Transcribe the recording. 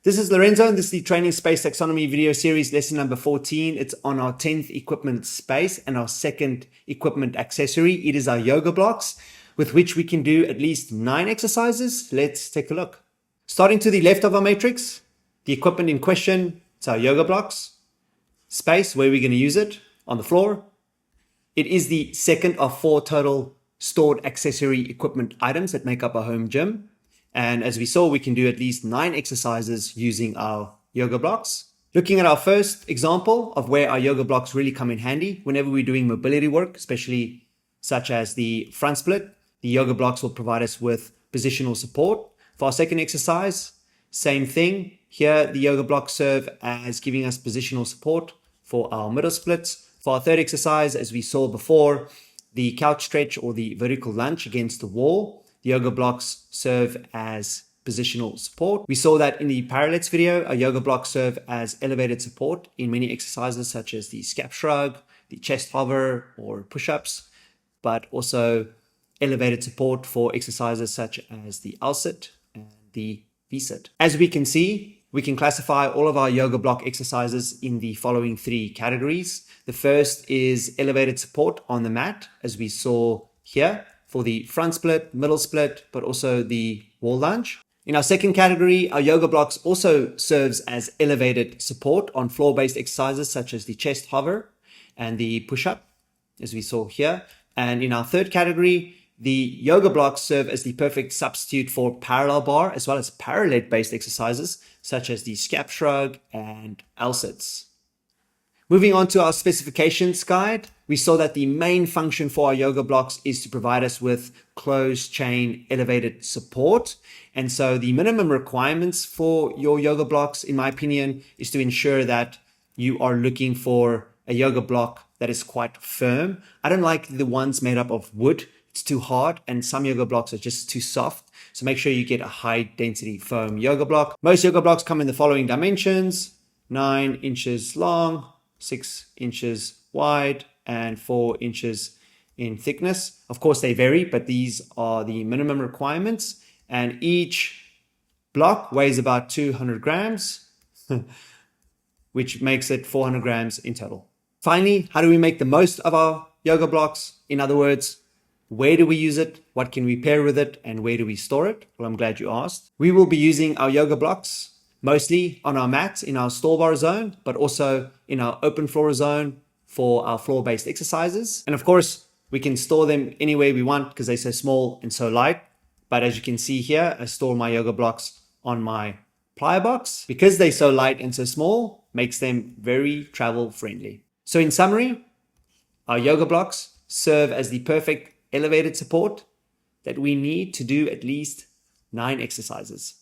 This is Lorenzo, and this is the Training Space Taxonomy video series, lesson number 14. It's on our 10th equipment space and our second equipment accessory. It is our yoga blocks, with which we can do at least 9 exercises. Let's take a look. Starting to the left of our matrix, the equipment in question, it's our yoga blocks. Space, where we're going to use it, on the floor. It is the second of 4 total stored accessory equipment items that make up our home gym. And as we saw, we can do at least 9 exercises using our yoga blocks. Looking at our first example of where our yoga blocks really come in handy, whenever we're doing mobility work, especially such as the front split, the yoga blocks will provide us with positional support. For our second exercise, same thing. Here, the yoga blocks serve as giving us positional support for our middle splits. For our third exercise, as we saw before, the couch stretch or the vertical lunge against the wall, the yoga blocks serve as positional support. We saw that in the parallettes video. Our yoga blocks serve as elevated support in many exercises such as the scap shrug, the chest hover or push-ups, but also elevated support for exercises such as the L-sit and the V-sit. As we can see, we can classify all of our yoga block exercises in the following 3 categories. The first is elevated support on the mat, as we saw here, for the front split, middle split, but also the wall lunge. In our second category, our yoga blocks also serves as elevated support on floor-based exercises such as the chest hover and the push-up, as we saw here. And in our third category, the yoga blocks serve as the perfect substitute for parallel bar as well as parallette-based exercises such as the scap shrug and L-sits. Moving on to our specifications guide, we saw that the main function for our yoga blocks is to provide us with closed chain elevated support. And so the minimum requirements for your yoga blocks, in my opinion, is to ensure that you are looking for a yoga block that is quite firm. I don't like the ones made up of wood. It's too hard, and some yoga blocks are just too soft. So make sure you get a high density foam yoga block. Most yoga blocks come in the following dimensions: 9 inches long, 6 inches wide, and 4 inches in thickness. Of course, they vary, but these are the minimum requirements. And each block weighs about 200 grams, which makes it 400 grams in total. Finally, how do we make the most of our yoga blocks? In other words, where do we use it? What can we pair with it? And where do we store it? Well, I'm glad you asked. We will be using our yoga blocks mostly on our mats in our stall bar zone, but also in our open floor zone for our floor-based exercises. And of course, we can store them anywhere we want because they're so small and so light. But as you can see here, I store my yoga blocks on my plier box. Because they're so light and so small, makes them very travel friendly. So in summary, our yoga blocks serve as the perfect elevated support that we need to do at least 9 exercises.